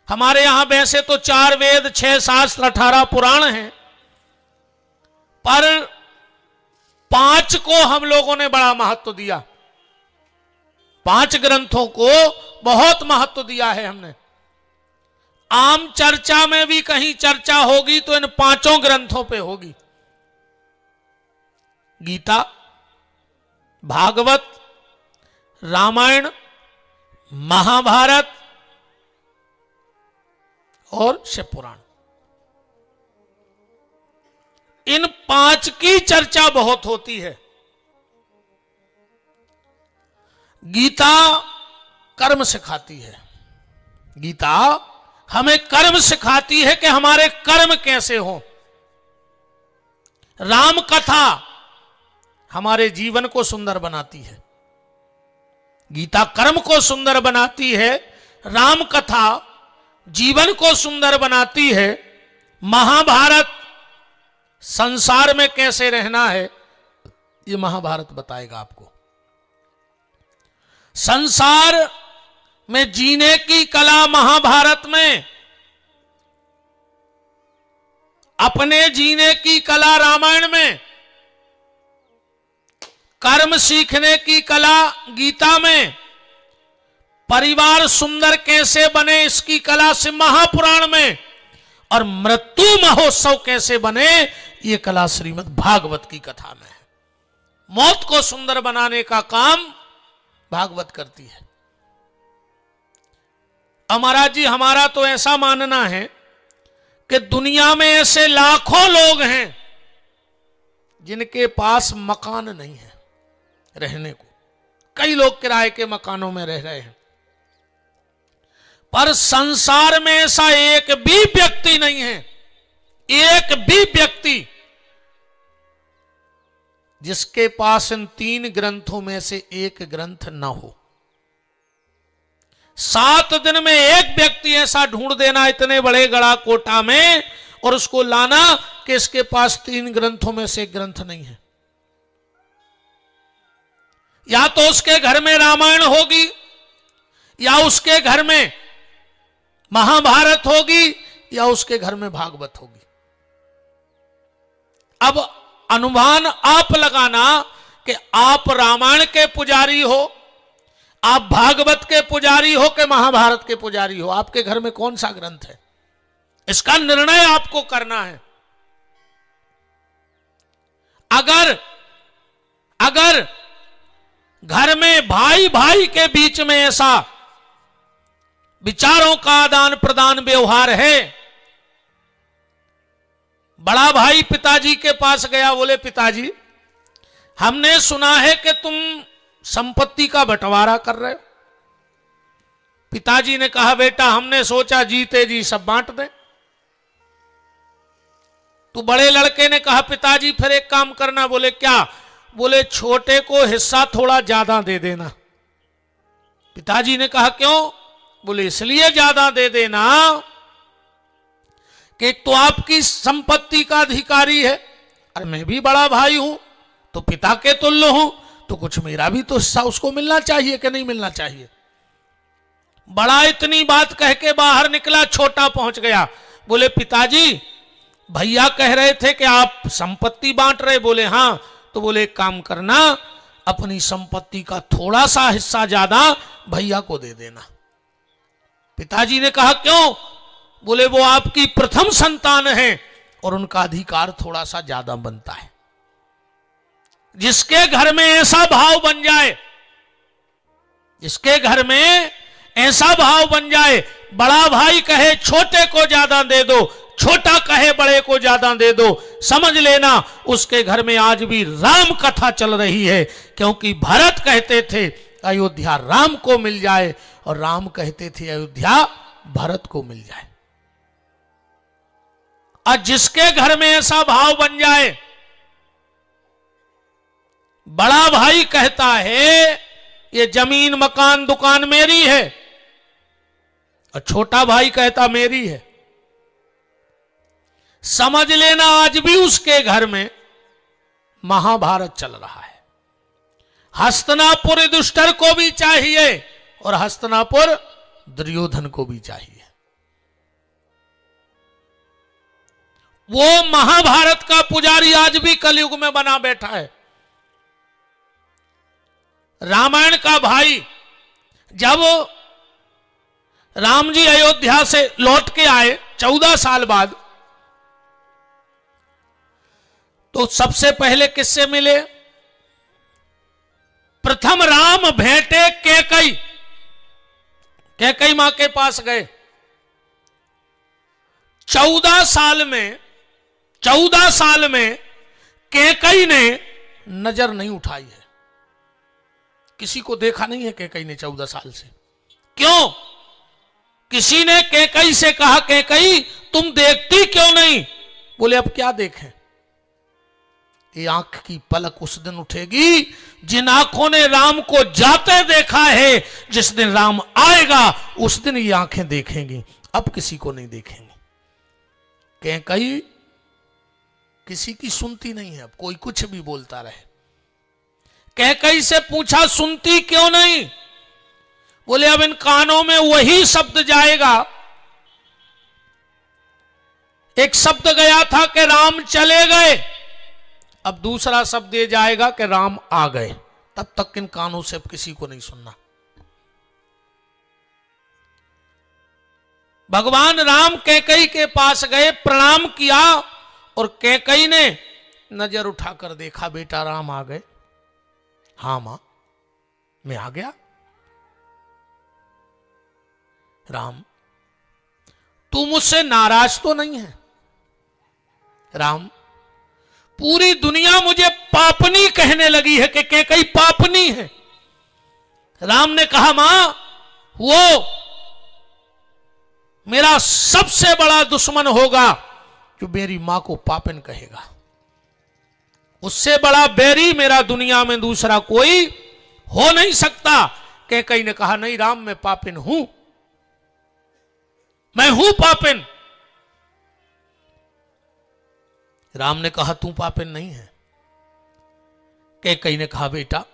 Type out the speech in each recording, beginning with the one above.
हमारे यहां वैसे तो 4 वेद, 6 शास्त्र, 18 पुराण हैं, पर 5 को हम लोगों ने बड़ा महत्व दिया। 5 ग्रंथों को बहुत महत्व दिया है हमने। आम चर्चा में भी कहीं चर्चा होगी तो इन 5 ग्रंथों पे होगी। गीता, भागवत, रामायण, महाभारत और शिव पुराण। इन 5 की चर्चा बहुत होती है। गीता कर्म सिखाती है। गीता हमें कर्म सिखाती है कि हमारे कर्म कैसे हो। राम कथा हमारे जीवन को सुंदर बनाती है। गीता कर्म को सुंदर बनाती है, राम कथा जीवन को सुंदर बनाती है। महाभारत संसार में कैसे रहना है ये महाभारत बताएगा आपको। संसार में जीने की कला महाभारत में, अपने जीने की कला रामायण में, कर्म सीखने की कला गीता में, परिवार सुंदर कैसे बने इसकी कला से महापुराण में, और मृत्यु महोत्सव कैसे बने ये कला श्रीमद् भागवत की कथा में है। मौत को सुंदर बनाने का काम भागवत करती है। महाराज जी, हमारा तो ऐसा मानना है कि दुनिया में ऐसे लाखों लोग हैं जिनके पास मकान नहीं है रहने को। कई लोग किराए के मकानों में रह रहे हैं, पर संसार में ऐसा एक भी व्यक्ति नहीं है, एक भी व्यक्ति जिसके पास इन 3 ग्रंथों में से एक ग्रंथ ना हो। 7 दिन में एक व्यक्ति ऐसा ढूंढ देना इतने बड़े गड़ा कोटा में, और उसको लाना कि इसके पास 3 ग्रंथों में से एक ग्रंथ नहीं है। या तो उसके घर में रामायण होगी, या उसके घर में महाभारत होगी, या उसके घर में भागवत होगी। अब अनुमान आप लगाना कि आप रामायण के पुजारी हो, आप भागवत के पुजारी हो कि महाभारत के पुजारी हो, आपके घर में कौन सा ग्रंथ है, इसका निर्णय आपको करना है। अगर घर में भाई भाई के बीच में ऐसा विचारों का आदान प्रदान व्यवहार है, बड़ा भाई पिताजी के पास गया, बोले पिताजी हमने सुना है कि तुम संपत्ति का बंटवारा कर रहे हो। पिताजी ने कहा बेटा हमने सोचा जीते जी सब बांट दें। तो बड़े लड़के ने कहा पिताजी फिर एक काम करना। बोले क्या? बोले छोटे को हिस्सा थोड़ा ज्यादा दे देना। पिताजी ने कहा क्यों? बोले इसलिए ज्यादा दे देना कि तो आपकी संपत्ति का अधिकारी है, और मैं भी बड़ा भाई हूं तो पिता के तुल्य हूं, तो कुछ मेरा भी तो हिस्सा उसको मिलना चाहिए कि नहीं मिलना चाहिए। बड़ा इतनी बात कह के बाहर निकला, छोटा पहुंच गया। बोले पिताजी भैया कह रहे थे कि आप संपत्ति बांट रहे। बोले हां। तो बोले एक काम करना, अपनी संपत्ति का थोड़ा सा हिस्सा ज्यादा भैया को दे देना। पिताजी ने कहा क्यों? बोले वो आपकी प्रथम संतान है और उनका अधिकार थोड़ा सा ज्यादा बनता है। जिसके घर में ऐसा भाव बन जाए, जिसके घर में ऐसा भाव बन जाए, बड़ा भाई कहे छोटे को ज्यादा दे दो, छोटा कहे बड़े को ज्यादा दे दो, समझ लेना उसके घर में आज भी राम कथा चल रही है। क्योंकि भरत कहते थे अयोध्या राम को मिल जाए, और राम कहते थे अयोध्या भरत को मिल जाए। और जिसके घर में ऐसा भाव बन जाए, बड़ा भाई कहता है ये जमीन मकान दुकान मेरी है, और छोटा भाई कहता मेरी है, समझ लेना आज भी उसके घर में महाभारत चल रहा है। हस्तिनापुर युधिष्ठिर को भी चाहिए और हस्तिनापुर दुर्योधन को भी चाहिए। वो महाभारत का पुजारी आज भी कलयुग में बना बैठा है। रामायण का भाई जब राम जी अयोध्या से लौट के आए 14 साल बाद, तो सबसे पहले किससे मिले? प्रथम राम भेंटे कैकई, कैकई मां के पास गए। 14 साल में कैकई ने नजर नहीं उठाई है, किसी को देखा नहीं है कैकई ने 14 साल से। क्यों? किसी ने कैकई से कहा, कैकई तुम देखती क्यों नहीं? बोले अब क्या देखें, ये आंख की पलक उस दिन उठेगी जिन आंखों ने राम को जाते देखा है। जिस दिन राम आएगा उस दिन ये आंखें देखेंगी, अब किसी को नहीं देखेंगी। कैकई किसी की सुनती नहीं है, अब कोई कुछ भी बोलता रहे। कैकई से पूछा सुनती क्यों नहीं? बोले अब इन कानों में वही शब्द जाएगा, एक शब्द गया था कि राम चले गए, अब दूसरा शब्द ये जाएगा कि राम आ गए, तब तक इन कानों से अब किसी को नहीं सुनना। भगवान राम कैकई के पास गए, प्रणाम किया, और कैकई ने नजर उठाकर देखा, बेटा राम आ गए? हां मां मैं आ गया। राम तू मुझसे नाराज तो नहीं है? राम पूरी दुनिया मुझे पापनी कहने लगी है कि कैकई पापनी है। राम ने कहा मां वो मेरा सबसे बड़ा दुश्मन होगा जो मेरी मां को पापिन कहेगा, उससे बड़ा बैरी मेरा दुनिया में दूसरा कोई हो नहीं सकता। कैकई ने कहा नहीं राम मैं पापिन हूं, मैं हूं पापिन। राम ने कहा तू पापिन नहीं है। कैकई ने कहा बेटा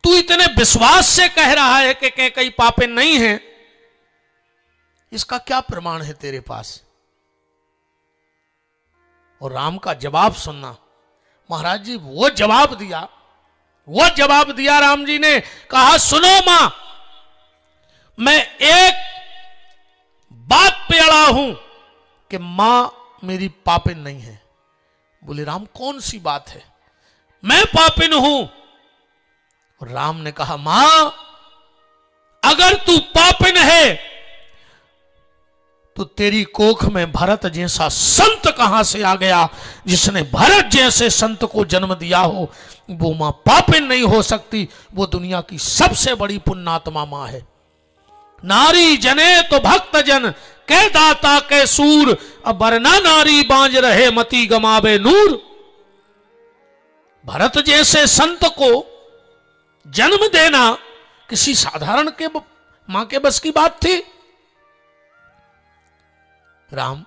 तू इतने विश्वास से कह रहा है कि कैकई पापिन नहीं है, इसका क्या प्रमाण है तेरे पास? और राम का जवाब सुनना। महाराज जी वो जवाब दिया राम जी ने कहा सुनो मां, मैं एक बात पे अड़ा हूं कि मां मेरी पापिन नहीं है। बोले राम कौन सी बात है? मैं पापिन हूं। और राम ने कहा मां अगर तू पापिन है तो तेरी कोख में भरत जैसा संत कहां से आ गया? जिसने भरत जैसे संत को जन्म दिया हो वो मां पापिन नहीं हो सकती, वो दुनिया की सबसे बड़ी पुण्यात्मा मां है। नारी जने तो भक्त जन कह दाता के सूर, अब वरना नारी बांझ रहे मती गमावे नूर। भरत जैसे संत को जन्म देना किसी साधारण के मां के बस की बात थी? राम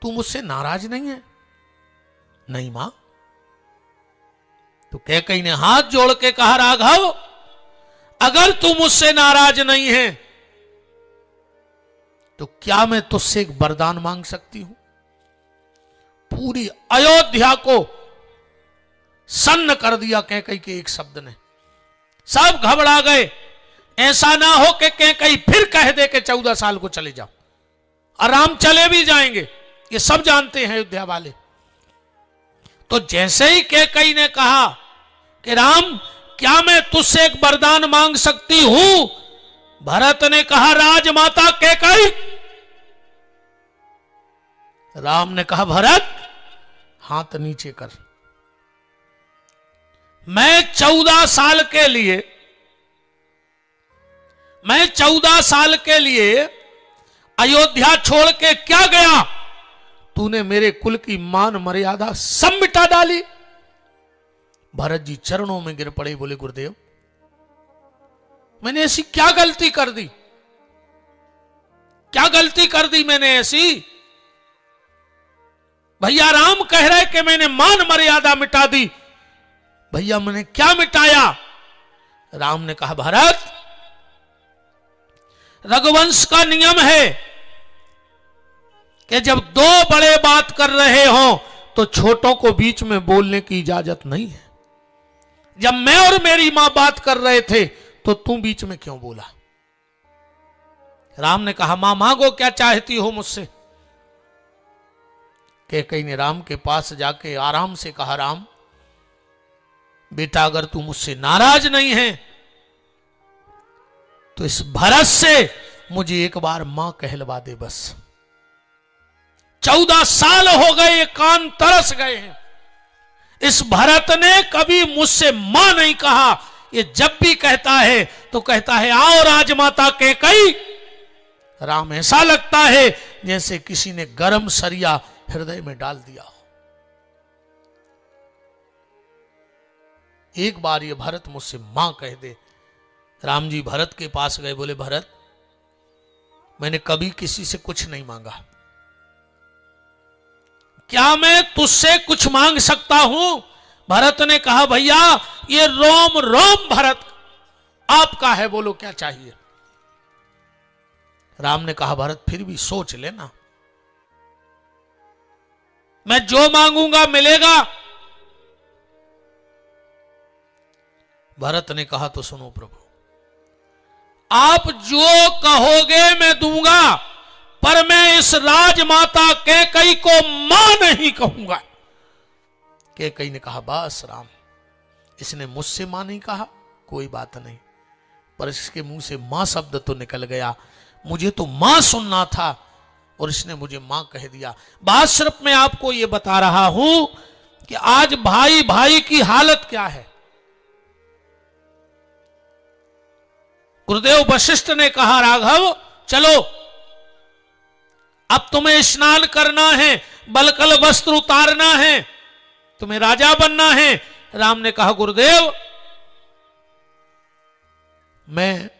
तू मुझसे नाराज नहीं है? नहीं मां। तो कैकई ने हाथ जोड़ के कहा राघव अगर तू मुझसे नाराज नहीं है तो क्या मैं तुझसे एक वरदान मांग सकती हूं? पूरी अयोध्या को सन्न कर दिया कैकई के एक शब्द ने। सब घबरा गए, ऐसा ना हो कि कैकई फिर कह दे कि 14 साल को चले जाओ, और राम चले भी जाएंगे, ये सब जानते हैं अयोध्या वाले। तो जैसे ही कैकई ने कहा कि राम क्या मैं तुझसे एक वरदान मांग सकती हूं, भरत ने कहा राजमाता कैकई। राम ने कहा भरत हाथ नीचे कर। मैं 14 साल के लिए अयोध्या छोड़ के क्या गया? तूने मेरे कुल की मान मर्यादा सब मिटा डाली। भरत जी चरणों में गिर पड़े, बोले गुरुदेव मैंने ऐसी क्या गलती कर दी? क्या गलती कर दी मैंने ऐसी? भैया राम कह रहे कि मैंने मान मर्यादा मिटा दी, भैया मैंने क्या मिटाया? राम ने कहा भरत रघुवंश का नियम है कि जब दो बड़े बात कर रहे हो तो छोटों को बीच में बोलने की इजाजत नहीं है। जब मैं और मेरी मां बात कर रहे थे तो तू बीच में क्यों बोला? राम ने कहा, मां मांगो, क्या चाहती हो मुझसे? कैकेयी ने राम के पास जाके आराम से कहा, राम बेटा, अगर तू मुझसे नाराज नहीं है तो इस भरत से मुझे एक बार मां कहलवा दे बस। 14 साल हो गए, ये कान तरस गए हैं। इस भरत ने कभी मुझसे मां नहीं कहा। ये जब भी कहता है तो कहता है, आओ राजमाता कैकेयी। राम ऐसा लगता है जैसे किसी ने गरम सरिया हृदय में डाल दिया हो। एक बार ये भरत मुझसे मां कह दे। राम जी भरत के पास गए, बोले, भरत, मैंने कभी किसी से कुछ नहीं मांगा, क्या मैं तुझसे कुछ मांग सकता हूं? भरत ने कहा, भैया ये रोम रोम भरत आपका है, बोलो क्या चाहिए? राम ने कहा, भरत फिर भी सोच लेना, मैं जो मांगूंगा मिलेगा। भरत ने कहा, तो सुनो प्रभु, आप जो कहोगे मैं दूंगा, पर मैं इस राजमाता कैकेयी को मां नहीं कहूंगा। कैकेयी ने कहा, बस राम, इसने मुझसे मां नहीं कहा, कोई बात नहीं, पर इसके मुंह से मां शब्द तो निकल गया। मुझे तो मां सुनना था और इसने मुझे मां कह दिया। बात सिर्फ मैं आपको यह बता रहा हूं कि आज भाई भाई की हालत क्या है। गुरुदेव वशिष्ठ ने कहा, राघव चलो, अब तुम्हें स्नान करना है, बलकल वस्त्र उतारना है, तुम्हें राजा बनना है। राम ने कहा, गुरुदेव मैं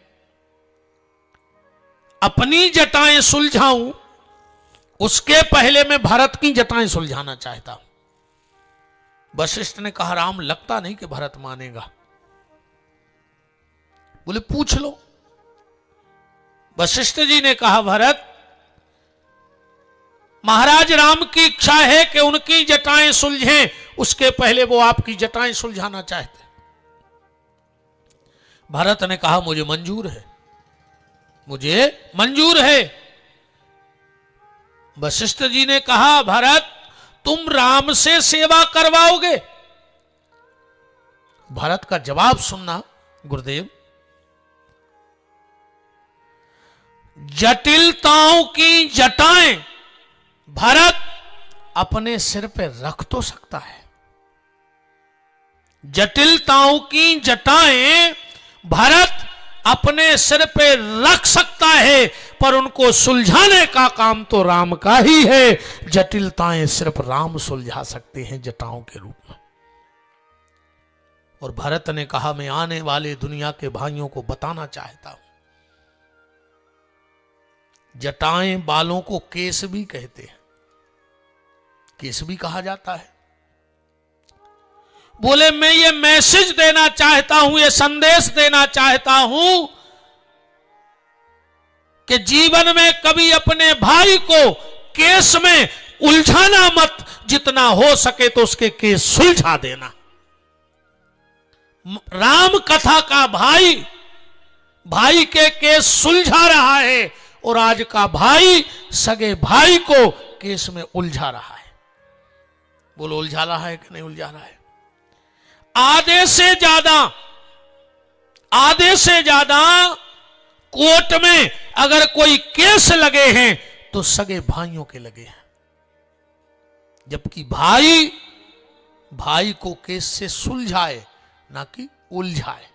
अपनी जटाएं सुलझाऊं, उसके पहले मैं भरत की जटाएं सुलझाना चाहता हूं। वशिष्ठ ने कहा, राम लगता नहीं कि भरत मानेगा। बोले, पूछ लो। वशिष्ठ जी ने कहा, भरत, महाराज राम की इच्छा है कि उनकी जटाएं सुलझें, उसके पहले वो आपकी जटाएं सुलझाना चाहते। भरत ने कहा, मुझे मंजूर है, मुझे मंजूर है। वशिष्ठ जी ने कहा, भरत तुम राम से सेवा करवाओगे? भरत का जवाब सुनना गुरुदेव, जटिलताओं की जटाएं भरत अपने सिर पे रख तो सकता है, जटिलताओं की जटाएं भरत अपने सिर पे रख सकता है, पर उनको सुलझाने का काम तो राम का ही है। जटिलताएं सिर्फ राम सुलझा सकते हैं जटाओं के रूप में। और भरत ने कहा, मैं आने वाले दुनिया के भाइयों को बताना चाहता हूं, जटाएं बालों को केस भी कहते हैं, केस भी कहा जाता है। बोले, मैं ये मैसेज देना चाहता हूं, ये संदेश देना चाहता हूं कि जीवन में कभी अपने भाई को केस में उलझाना मत, जितना हो सके तो उसके केस सुलझा देना। राम कथा का भाई भाई के केस सुलझा रहा है, और आज का भाई सगे भाई को केस में उलझा रहा है। बोलो, उलझा रहा है कि नहीं उलझा रहा है? आधे से ज्यादा कोर्ट में अगर कोई केस लगे हैं तो सगे भाइयों के लगे हैं, जबकि भाई को केस से सुलझाए, ना कि उलझाए।